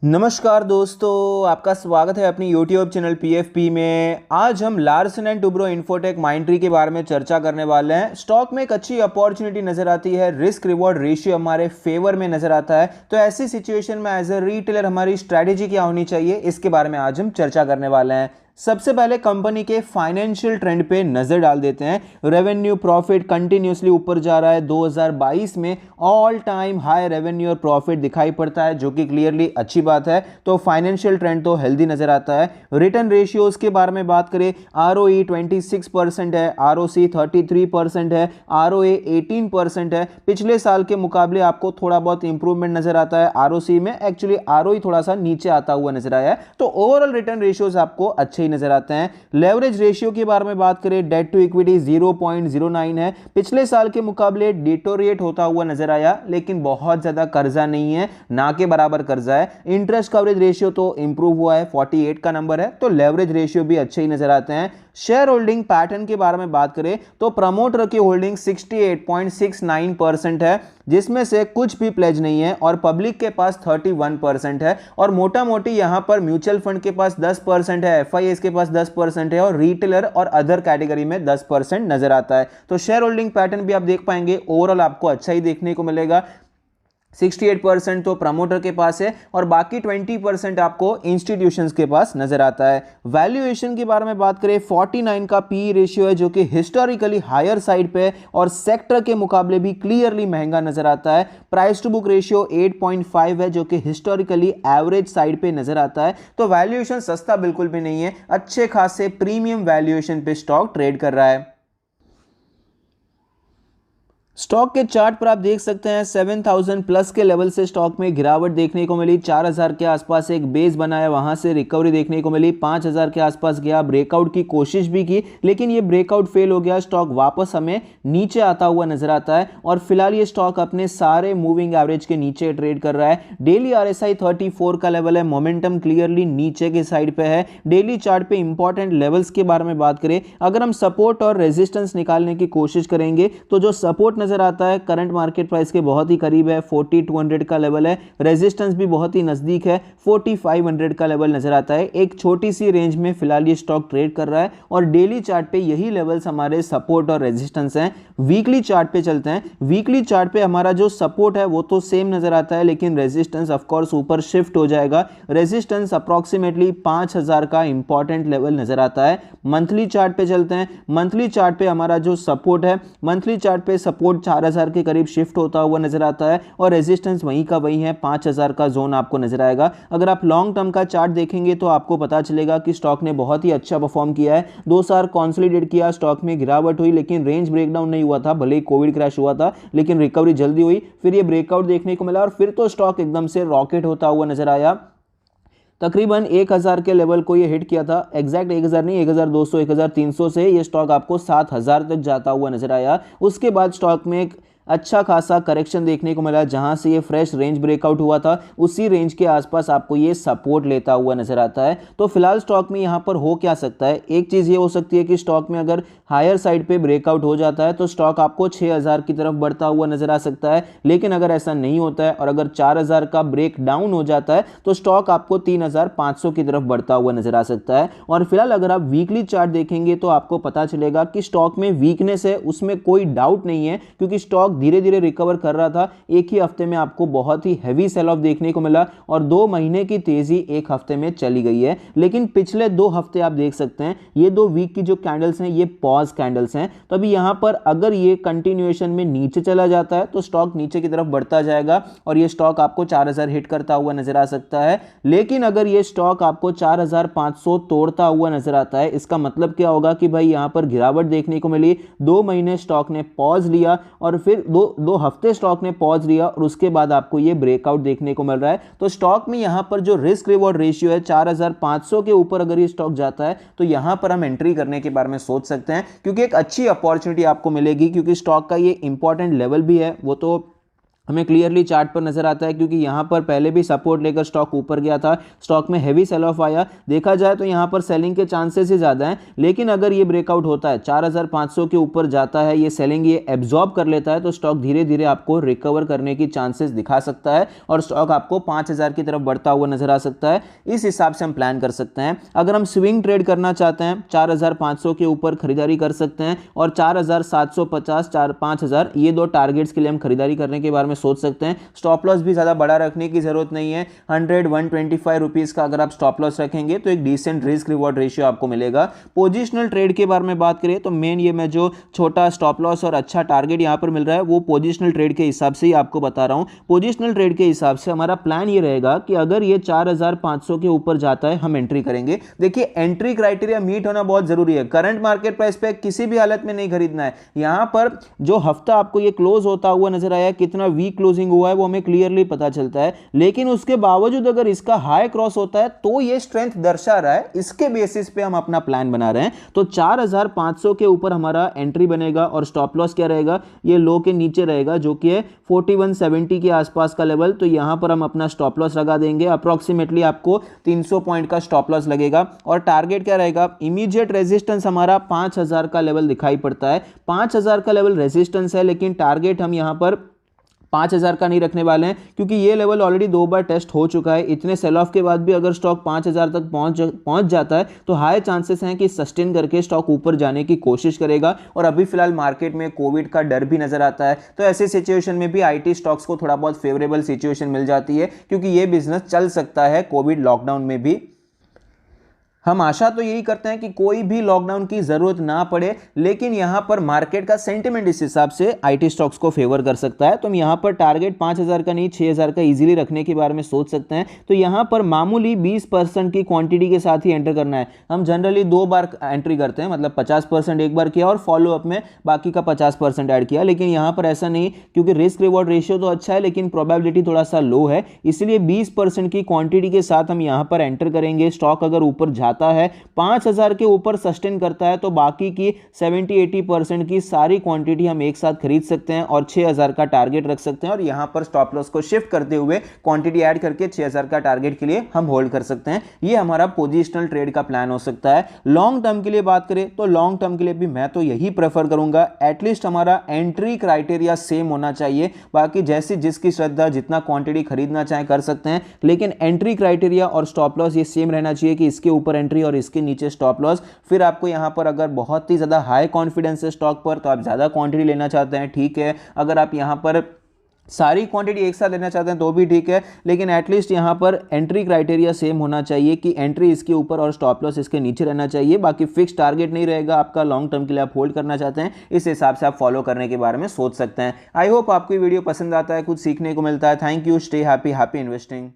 नमस्कार दोस्तों, आपका स्वागत है अपनी YouTube चैनल PFP में। आज हम Larsen and Toubro infotech Mindtree के बारे में चर्चा करने वाले हैं। स्टॉक में एक अच्छी अपॉर्चुनिटी नजर आती है, रिस्क रिवॉर्ड रेशियो हमारे फेवर में नजर आता है। तो ऐसी सिचुएशन में एज ए रिटेलर हमारी स्ट्रैटेजी क्या होनी चाहिए, इसके बारे में आज हम चर्चा करने वाले हैं। सबसे पहले कंपनी के फाइनेंशियल ट्रेंड पे नजर डाल देते हैं। रेवेन्यू प्रॉफिट कंटिन्यूसली ऊपर जा रहा है। 2022 में ऑल टाइम हाई रेवेन्यू और प्रॉफिट दिखाई पड़ता है, जो कि क्लियरली अच्छी बात है। तो फाइनेंशियल ट्रेंड तो हेल्दी नजर आता है। रिटर्न रेशियोज के बारे में बात करें, ROE 26% है, ROC 33% है, ROA 18% है। पिछले साल के मुकाबले आपको थोड़ा बहुत इंप्रूवमेंट नजर आता है। ROC में एक्चुअली ROE थोड़ा सा नीचे आता हुआ नजर आया है। तो ओवरऑल रिटर्न रेशियोज आपको अच्छे नजर आते हैं। लेवरेज रेशियो के बारे में बात करें, डेट टू इक्विटी 0.09 है। पिछले साल के मुकाबले डिटोरिएट होता हुआ नजर आया, लेकिन बहुत ज्यादा कर्जा नहीं है, ना के बराबर कर्जा है। इंटरेस्ट कवरेज रेशियो तो इंप्रूव हुआ है, 48 का नंबर है। तो लेवरेज रेशियो भी अच्छे ही नजर आते हैं। शेयर होल्डिंग पैटर्न के बारे में बात करें तो प्रमोटर की होल्डिंग 68.69% है, जिसमें से कुछ भी प्लेज नहीं है, और पब्लिक के पास 31% है। और मोटा मोटी यहां पर म्यूचुअल फंड के पास 10% है, FIAs के पास 10% है, और रिटेलर और अदर कैटेगरी में 10% नजर आता है। तो शेयर होल्डिंग पैटर्न भी आप देख पाएंगे, ओवरऑल आपको अच्छा ही देखने को मिलेगा। 68% तो प्रमोटर के पास है, और बाकी 20% आपको इंस्टीट्यूशंस के पास नजर आता है। वैल्यूएशन के बारे में बात करें, 49 का PE रेशियो है, जो कि हिस्टोरिकली हायर साइड पे है और सेक्टर के मुकाबले भी क्लियरली महंगा नजर आता है। प्राइस टू बुक रेशियो 8.5 है, जो कि हिस्टोरिकली एवरेज साइड पे नजर आता है। तो वैल्यूएशन सस्ता बिल्कुल भी नहीं है, अच्छे खासे प्रीमियम वैल्यूएशन पे स्टॉक ट्रेड कर रहा है। स्टॉक के चार्ट पर आप देख सकते हैं 7000 प्लस के लेवल से स्टॉक में गिरावट देखने को मिली। 4000 के आसपास एक बेस बनाया, वहां से रिकवरी देखने को मिली। 5000 के आसपास गया, ब्रेकआउट की कोशिश भी की, लेकिन ये ब्रेकआउट फेल हो गया। स्टॉक वापस हमें नीचे आता हुआ नजर आता है, और फिलहाल ये स्टॉक अपने सारे मूविंग एवरेज के नीचे ट्रेड कर रहा है। डेली RSI 34 का लेवल है, मोमेंटम क्लियरली नीचे के साइड पे है। डेली चार्ट पे इंपॉर्टेंट लेवल्स के बारे में बात करें, अगर हम सपोर्ट और रेजिस्टेंस निकालने की कोशिश करेंगे तो जो सपोर्ट नजर आता है करंट मार्केट प्राइस के बहुत ही करीब है, 4200 का लेवल है। रेजिस्टेंस भी बहुत ही नजदीक है, 4500 का लेवल नजर आता है। एक छोटी सी रेंज में फिलहाल ये स्टॉक ट्रेड कर रहा है, और डेली चार्ट पे यही लेवल्स हमारे सपोर्ट और रेजिस्टेंस हैं। वीकली चार्ट पे चलते हैं। वीकली चार्ट पे हमारा जो सपोर्ट है वो तो सेम नजर आता है, लेकिन रेजिस्टेंस ऑफ कोर्स ऊपर शिफ्ट हो जाएगा। रेजिस्टेंस अप्रोक्सीमेटली 5000 का इंपॉर्टेंट लेवल नजर आता है। मंथली चार्ट पे चलते हैं। मंथली चार्ट पे हमारा जो सपोर्ट है, मंथली चार्ट पे सपोर्ट 4000 के करीब शिफ्ट होता हुआ नजर आता है, और रेजिस्टेंस वहीं का वहीं है, 5000 का जोन आपको नजर आएगा। अगर आप लॉन्ग टर्म का चार्ट देखेंगे तो आपको पता चलेगा कि स्टॉक ने बहुत ही अच्छा परफॉर्म किया है। 2 साल कंसोलिडेट किया, स्टॉक में गिरावट हुई, लेकिन रेंज ब्रेकडाउन नहीं हुआ था, भले ही कोविड क्रैश हुआ था, लेकिन रिकवरी जल्दी हुई। फिर ये ब्रेकआउट देखने को मिला, और फिर तो स्टॉक एकदम से रॉकेट होता हुआ नजर आया। तकरीबन 1000 के लेवल को ये हिट किया था, एग्जैक्ट 1000 नहीं, 1200 1300 से ये स्टॉक आपको 7000 तक जाता हुआ नजर आया। उसके बाद स्टॉक में एक अच्छा खासा करेक्शन देखने को मिला, जहां से ये फ्रेश रेंज ब्रेकआउट हुआ था, उसी रेंज के आसपास आपको ये सपोर्ट लेता हुआ नजर आता है। तो फिलहाल स्टॉक में यहां पर हो क्या सकता है, एक चीज ये हो सकती है कि स्टॉक में अगर हायर साइड पे ब्रेकआउट हो जाता है तो स्टॉक आपको 6000 की तरफ बढ़ता हुआ नजर आ सकता है। लेकिन अगर ऐसा नहीं होता है, और अगर 4000 का ब्रेक डाउन हो जाता है, तो स्टॉक आपको 3500 की तरफ बढ़ता हुआ नजर आ सकता है। और फिलहाल अगर आप वीकली चार्ट देखेंगे तो आपको पता चलेगा कि स्टॉक में वीकनेस है, उसमें कोई डाउट नहीं है, क्योंकि स्टॉक धीरे धीरे रिकवर कर रहा था। एक ही हफ्ते में आपको बहुत ही हैवी सेल ऑफ देखने को मिला, और 2 महीने की तेजी एक हफ्ते में चली गई है। लेकिन पिछले 2 हफ्ते आप देख सकते हैं, ये 2 वीक की जो कैंडल्स हैं ये पॉज कैंडल्स हैं। तो अभी यहां पर अगर ये कंटिन्यूएशन में नीचे चला जाता है तो स्टॉक नीचे की तरफ बढ़ता जाएगा, और ये स्टॉक आपको 4000 हिट करता हुआ नजर आ सकता है। लेकिन अगर ये स्टॉक आपको 4500 तोड़ता हुआ नजर आता है, इसका मतलब क्या होगा कि भाई यहां पर गिरावट देखने को मिली। 2 महीने स्टॉक ने पॉज लिया, और फिर दो हफ्ते स्टॉक ने पॉज लिया, और उसके बाद आपको ये ब्रेकआउट देखने को मिल रहा है। तो स्टॉक में यहां पर जो रिस्क रिवॉर्ड रेशियो है 4500 के ऊपर अगर ये स्टॉक जाता है, तो यहां पर हम एंट्री करने के बारे में सोच सकते हैं, क्योंकि एक अच्छी अपॉर्चुनिटी आपको मिलेगी, क्योंकि स्टॉक का ये इंपॉर्टेंट लेवल भी है, वो तो हमें क्लियरली चार्ट पर नजर आता है, क्योंकि यहां पर पहले भी सपोर्ट लेकर स्टॉक ऊपर गया था, स्टॉक में हैवी सेल ऑफ आया। देखा जाए तो यहां पर सेलिंग के चांसेस ही ज्यादा हैं, लेकिन अगर ये ब्रेकआउट होता है 4500 के ऊपर जाता है, ये सेलिंग ये एब्जॉर्ब कर लेता है, तो स्टॉक धीरे धीरे आपको रिकवर करने की चांसेस दिखा सकता है और स्टॉक आपको 5000 की तरफ बढ़ता हुआ नजर आ सकता है। इस हिसाब से हम प्लान कर सकते हैं। अगर हम स्विंग ट्रेड करना चाहते हैं 4500 के ऊपर खरीदारी कर सकते हैं, और 4750 5000 ये दो टारगेट्स के लिए हम खरीदारी करने के बारे में सोच सकते हैं। स्टॉप लॉस भी ज्यादा बड़ा रखने की जरूरत नहीं है, 125 रुपीस का अगर आप स्टॉप लॉस रखेंगे तो एक डिसेंट रिस्क रिवॉर्ड रेशियो आपको मिलेगा। पोजिशनल ट्रेड के बारे में बात करें तो मेन ये मैं जो छोटा स्टॉप लॉस और अच्छा टारगेट यहां पर मिल रहा है वो पोजिशनल ट्रेड के हिसाब से ही आपको बता रहा हूं। पोजिशनल ट्रेड के हिसाब से हमारा प्लान ये रहेगा कि अगर ये 4500 के ऊपर जाता है हम एंट्री करेंगे। देखिए एंट्री क्राइटेरिया मीट होना बहुत जरूरी है, करंट मार्केट प्राइस पे किसी भी हालत में नहीं खरीदना है। यहां पर जो हफ्ता आपको ये क्लोज होता हुआ नजर आया, कितना वीक क्लोजिंग हुआ है वो हमें क्लियरली पता चलता है, लेकिन उसके बावजूद अगर इसका हाई क्रॉस होता है तो ये स्ट्रेंथ दर्शा रहा है, इसके बेसिस पे हम अपना प्लान बना रहे हैं। तो 4500 के ऊपर हमारा एंट्री बनेगा और स्टॉप लॉस क्या रहेगा, ये लो के नीचे रहेगा जो कि है 4170 के आसपास का लेवल। तो यहां पर हम अपना स्टॉप लॉस लगा देंगे, अप्रोक्सीमेटली आपको 300 पॉइंट का स्टॉप लॉस लगेगा। और टारगेट क्या रहेगा, इमीडिएट रेजिस्टेंस हमारा 5000 का लेवल दिखाई पड़ता है, 5000 का लेवल रेजिस्टेंस है, लेकिन टारगेट हम यहां पर 5000 का नहीं रखने वाले हैं, क्योंकि ये लेवल ऑलरेडी 2 बार टेस्ट हो चुका है। इतने सेल ऑफ के बाद भी अगर स्टॉक 5000 तक पहुंच जाता है तो हाई चांसेस हैं कि सस्टेन करके स्टॉक ऊपर जाने की कोशिश करेगा। और अभी फिलहाल मार्केट में कोविड का डर भी नजर आता है, तो ऐसे सिचुएशन में भी आईटी स्टॉक्स को थोड़ा बहुत फेवरेबल सिचुएशन मिल जाती है, क्योंकि ये बिजनेस चल सकता है कोविड लॉकडाउन में भी। हम आशा तो यही करते हैं कि कोई भी लॉकडाउन की जरूरत ना पड़े, लेकिन यहां पर मार्केट का सेंटिमेंट इस हिसाब से आईटी स्टॉक्स को फेवर कर सकता है। तो हम यहां पर टारगेट 5000 का नहीं 6000 का इजीली रखने के बारे में सोच सकते हैं। तो यहां पर मामूली 20% की क्वांटिटी के साथ ही एंटर करना है। हम जनरली 2 बार एंट्री करते हैं, मतलब 50% एक बार किया और फॉलोअप में बाकी का 50% ऐड किया, लेकिन यहां पर ऐसा नहीं, क्योंकि रिस्क रिवॉर्ड रेशियो तो अच्छा है लेकिन प्रोबेबिलिटी थोड़ा सा लो है, इसलिए 20% की क्वांटिटी के साथ हम यहां पर एंटर करेंगे। स्टॉक अगर ऊपर जाता है 5000 के ऊपर सस्टेन करता है तो बाकी की 70-80% की सारी क्वांटिटी हम एक साथ खरीद सकते हैं और 6000 का टारगेट रख सकते हैं, और यहां पर स्टॉप लॉस को शिफ्ट करते हुए क्वांटिटी ऐड करके 6000 का टारगेट के लिए हम होल्ड कर सकते हैं। यह हमारा पोजिशनल ट्रेड का प्लान हो सकता है। लॉन्ग टर्म के लिए बात करें तो लॉन्ग टर्म के लिए भी मैं तो यही प्रेफर करूंगा, एटलीस्ट हमारा एंट्री क्राइटेरिया सेम होना चाहिए। बाकी जैसी जिसकी श्रद्धा, जितना क्वांटिटी खरीदना चाहे कर सकते हैं, लेकिन एंट्री क्राइटेरिया और स्टॉप लॉस ये सेम रहना चाहिए कि इसके ऊपर एंट्री और इसके नीचे स्टॉप लॉस। फिर आपको यहां पर अगर बहुत ही ज्यादा हाई कॉन्फिडेंस है स्टॉक पर तो आप ज्यादा क्वांटिटी लेना चाहते हैं, ठीक है। अगर आप यहां पर सारी क्वांटिटी एक साथ लेना चाहते हैं तो भी ठीक है, लेकिन एटलीस्ट यहां पर एंट्री क्राइटेरिया सेम होना चाहिए कि एंट्री इसके ऊपर और स्टॉप लॉस इसके नीचे रहना चाहिए। बाकी फिक्स टारगेट नहीं रहेगा आपका, लॉन्ग टर्म के लिए आप होल्ड करना चाहते हैं, इस हिसाब से आप फॉलो करने के बारे में सोच सकते हैं। आई होप आपको वीडियो पसंद आता है, कुछ सीखने को मिलता है। Thank you, stay happy, happy investing.